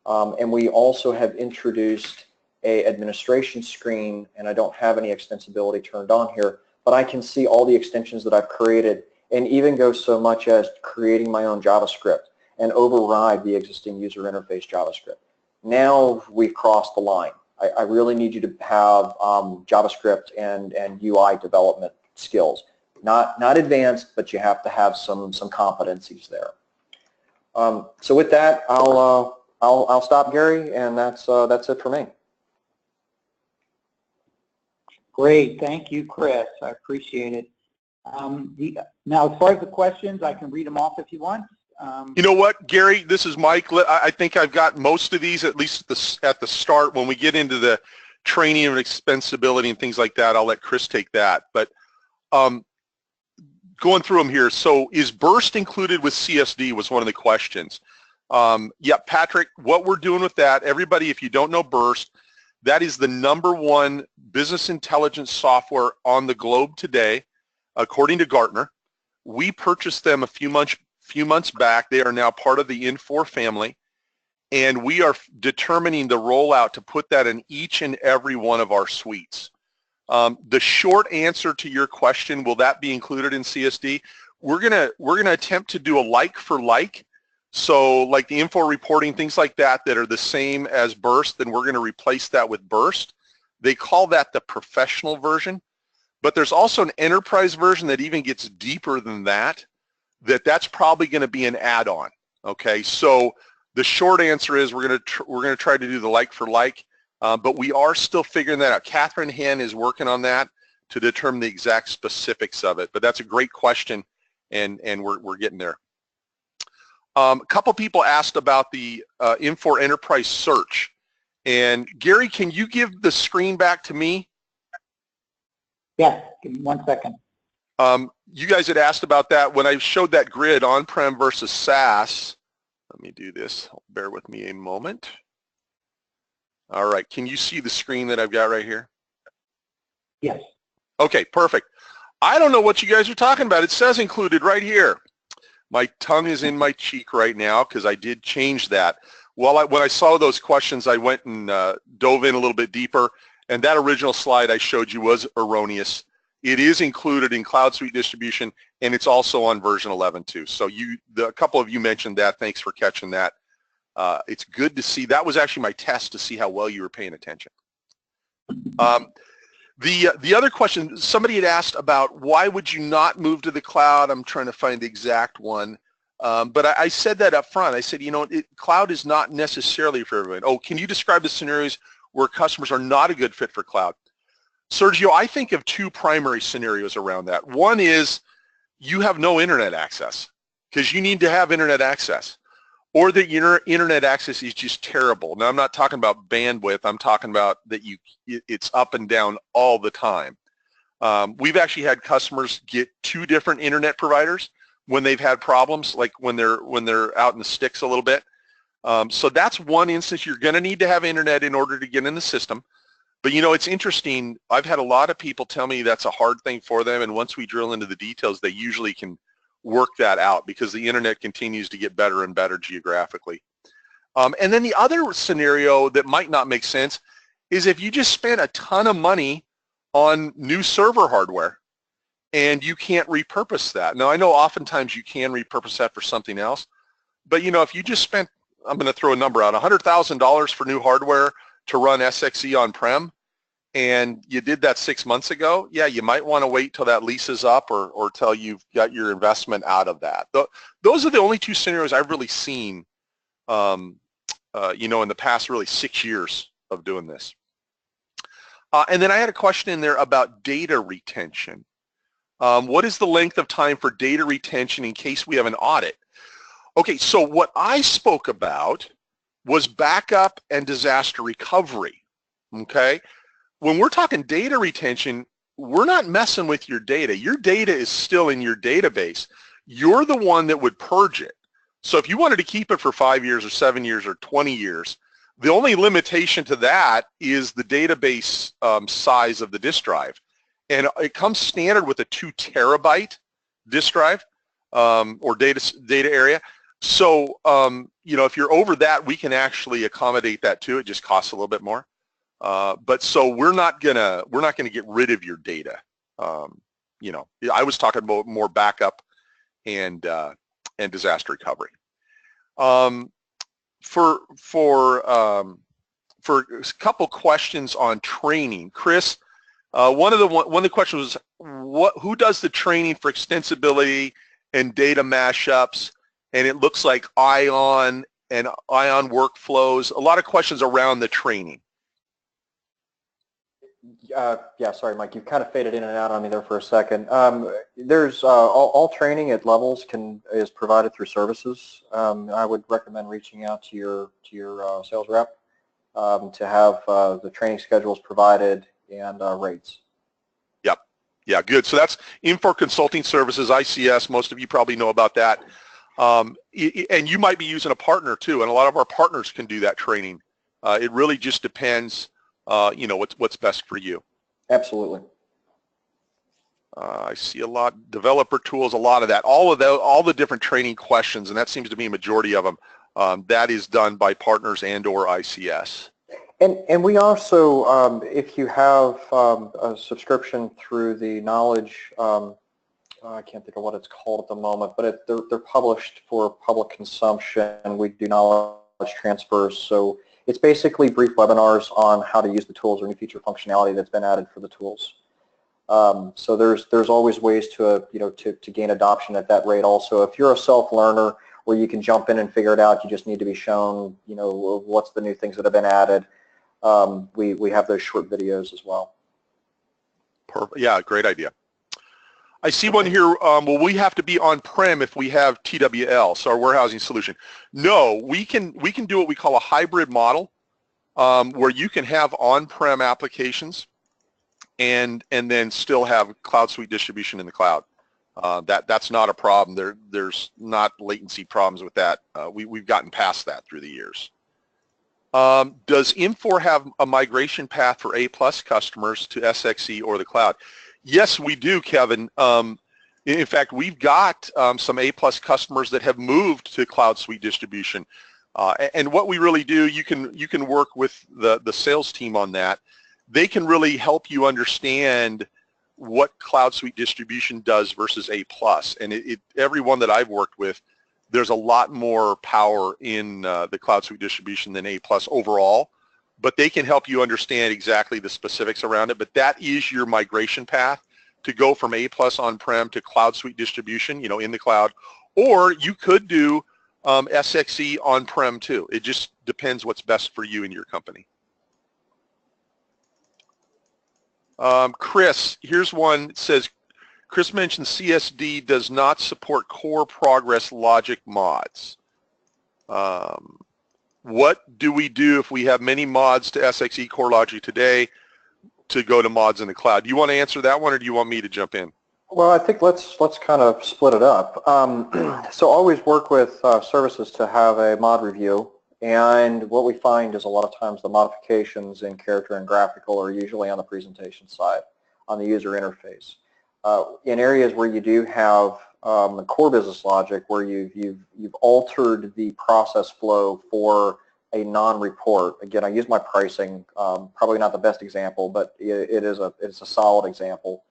And we also have introduced a administration screen, and I don't have any extensibility turned on here, but I can see all the extensions that I've created, and even go so much as creating my own JavaScript and override the existing user interface JavaScript. Now we've crossed the line. I really need you to have JavaScript and UI development skills. Not advanced, but you have to have some competencies there. So with that, I'll stop, Gary, and that's it for me. Great, thank you, Chris. I appreciate it. Now, as far as the questions, I can read them off if you want. You know what, Gary? This is Mike. I think I've got most of these, at least at the start. When we get into the training and expensibility and things like that, I'll let Chris take that. But going through them here, so is burst included with CSD was one of the questions. Yeah, Patrick, what we're doing with that, everybody, if you don't know burst, that is the #1 business intelligence software on the globe today, according to Gartner. We purchased them a few months back. They are now part of the Infor family, and we are determining the rollout to put that in each and every one of our suites. The short answer to your question, will that be included in CSD? We're gonna attempt to do a like for like. So like the info reporting, things like that are the same as burst, then we're going to replace that with burst. They call that the professional version, but there's also an enterprise version that even gets deeper than that. That's probably going to be an add-on. Okay, so the short answer is we're going to try to do the like for like, but we are still figuring that out. Catherine Hen is working on that to determine the exact specifics of it. But that's a great question, and we're getting there. A couple people asked about the Infor Enterprise search, and Gary, can you give the screen back to me? Yes, give me 1 second. You guys had asked about that when I showed that grid, on-prem versus SaaS. Let me do this. Bear with me a moment. All right, can you see the screen that I've got right here? Yes. Okay, perfect. I don't know what you guys are talking about. It says included right here. My tongue is in my cheek right now because I did change that. Well, when I saw those questions, I went and dove in a little bit deeper, and that original slide I showed you was erroneous. It is included in CloudSuite distribution, and it's also on version 11 too. So a couple of you mentioned that. Thanks for catching that. It's good to see. That was actually my test to see how well you were paying attention. The other question, somebody had asked about why would you not move to the cloud? I'm trying to find the exact one. But I said that up front. I said, cloud is not necessarily for everyone. Oh, can you describe the scenarios where customers are not a good fit for cloud? Sergio, I think of two primary scenarios around that. One is you have no internet access because you need to have internet access, or that your internet access is just terrible. Now, I'm not talking about bandwidth. I'm talking about that it's up and down all the time. We've actually had customers get 2 different internet providers when they've had problems, like when they're out in the sticks a little bit. So that's one instance. You're going to need to have internet in order to get in the system. But it's interesting. I've had a lot of people tell me that's a hard thing for them, and once we drill into the details, they usually can work that out because the internet continues to get better and better geographically. And then the other scenario that might not make sense is if you just spent a ton of money on new server hardware and you can't repurpose that. Now, I know oftentimes you can repurpose that for something else, but if you just spent, I'm going to throw a number out, $100,000 for new hardware to run SX.e on-prem, and you did that 6 months ago, yeah, you might want to wait till that lease is up or till you've got your investment out of that. Those are the only two scenarios I've really seen, in the past really 6 years of doing this. And then I had a question in there about data retention. What is the length of time for data retention in case we have an audit? Okay, so what I spoke about was backup and disaster recovery, okay? When we're talking data retention, we're not messing with your data. Your data is still in your database. You're the one that would purge it. So if you wanted to keep it for 5 years or 7 years or 20 years, the only limitation to that is the database size of the disk drive. And it comes standard with a 2 terabyte disk drive or data area. So, if you're over that, we can actually accommodate that too. It just costs a little bit more. But so we're not gonna get rid of your data. I was talking about more backup and disaster recovery. For a couple questions on training, Chris, one of the questions was who does the training for extensibility and data mashups? And it looks like ION and ION workflows. A lot of questions around the training. Yeah, sorry, Mike, you kind of faded in and out on me there for a second. There's all training at levels is provided through services. I would recommend reaching out to your sales rep to have the training schedules provided and rates. Yep. Yeah, good. So that's Infor Consulting Services, ICS. Most of you probably know about that. And you might be using a partner too, and a lot of our partners can do that training. It really just depends, what's best for you. Absolutely. I see a lot, developer tools, a lot of that. All the different training questions, and that seems to be a majority of them, that is done by partners and or ICS. And we also, if you have a subscription through the Knowledge, I can't think of what it's called at the moment, but they're published for public consumption. We do knowledge transfers, so it's basically brief webinars on how to use the tools or new feature functionality that's been added for the tools. So there's always ways to gain adoption at that rate. Also, if you're a self-learner where you can jump in and figure it out, you just need to be shown what's the new things that have been added. We have those short videos as well. Perfect. Yeah, great idea. I see one here, will we have to be on-prem if we have TWL, so our warehousing solution? No, we can do what we call a hybrid model, where you can have on-prem applications and then still have CloudSuite distribution in the cloud. That's not a problem. There's not latency problems with that. We've gotten past that through the years. Does Infor have a migration path for A+ customers to SX.e or the cloud? Yes, we do, Kevin. In fact, we've got some A+ customers that have moved to CloudSuite distribution. And what we really do, you can work with the sales team on that. They can really help you understand what CloudSuite distribution does versus A+. And everyone that I've worked with, there's a lot more power in the CloudSuite distribution than A+ overall. But they can help you understand exactly the specifics around it. But that is your migration path to go from A+ on-prem to CloudSuite distribution, in the cloud. Or you could do SX.e on-prem too. It just depends what's best for you and your company. Chris, here's one that says, Chris mentioned CSD does not support core progress logic mods. What do we do if we have many mods to SX.e core logic today to go to mods in the cloud? Do you want to answer that one, or do you want me to jump in? Well, I think let's kind of split it up. So always work with services to have a mod review, And what we find is a lot of times the modifications in character and graphical are usually on the presentation side, on the user interface. In areas where you do have the core business logic, where you've altered the process flow for a non-report. Again, I use my pricing, probably not the best example, but it's a solid example.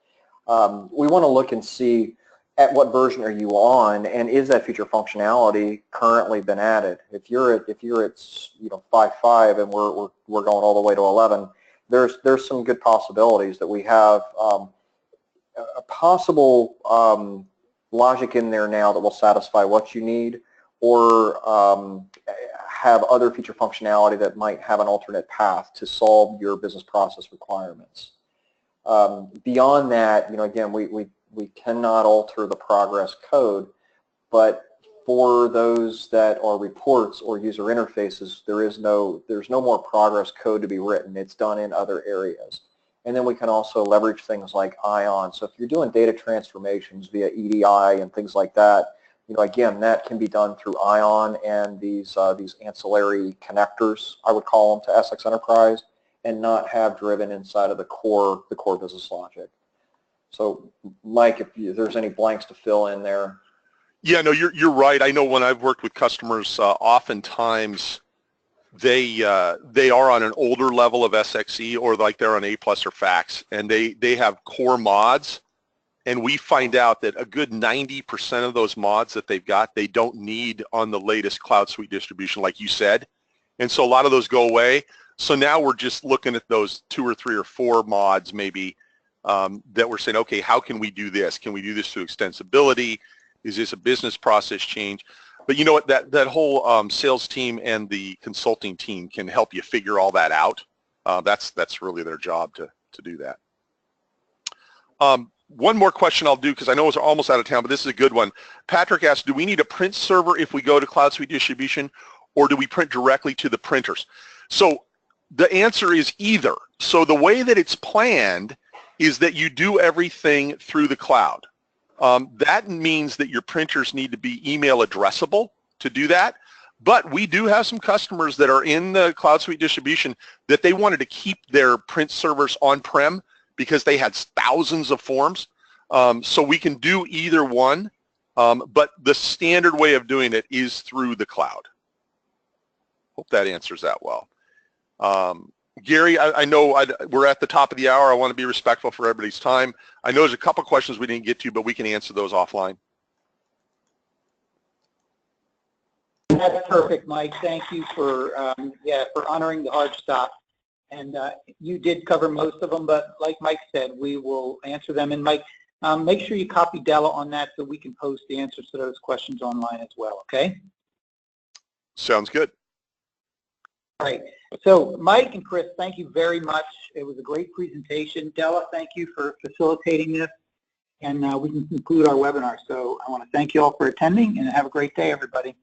We want to look and see at what version are you on, and is that feature functionality currently been added? If you're at 5.5 and we're going all the way to 11, there's some good possibilities that we have a possible logic in there now that will satisfy what you need, or have other feature functionality that might have an alternate path to solve your business process requirements. Beyond that, again, we cannot alter the progress code, but for those that are reports or user interfaces, there's no more progress code to be written. It's done in other areas. And then we can also leverage things like ION. So if you're doing data transformations via EDI and things like that, again, that can be done through ION and these ancillary connectors, I would call them, to SX.enterprise, and not have driven inside of the core business logic. So, Mike, if there's any blanks to fill in there. Yeah, no, you're right. I know when I've worked with customers, oftentimes they are on an older level of SX.e, or like they're on A+ or FAX, and they have core mods, and we find out that a good 90% of those mods that they've got, they don't need on the latest CloudSuite distribution, like you said, and so a lot of those go away. So now we're just looking at those 2 or 3 or 4 mods maybe that we're saying, okay, how can we do this? Can we do this through extensibility? Is this a business process change? But you know what, that whole sales team and the consulting team can help you figure all that out. That's really their job to do that. One more question I'll do, because I know it's almost out of town, but this is a good one. Patrick asked, do we need a print server if we go to CloudSuite distribution, or do we print directly to the printers? So the answer is either. So the way that it's planned is that you do everything through the cloud. That means that your printers need to be email addressable to do that, but we do have some customers that are in the CloudSuite distribution that they wanted to keep their print servers on-prem because they had thousands of forms. So we can do either one, but the standard way of doing it is through the cloud. Hope that answers that well. Gary, I know we're at the top of the hour. I want to be respectful for everybody's time. I know there's a couple questions we didn't get to, but we can answer those offline. That's perfect, Mike. Thank you for honoring the hard stop. And you did cover most of them, but like Mike said, we will answer them. And Mike, make sure you copy Della on that so we can post the answers to those questions online as well, okay? Sounds good. All right. So Mike and Chris, thank you very much. It was a great presentation. Della, thank you for facilitating this. And we can conclude our webinar. So I want to thank you all for attending, and have a great day, everybody.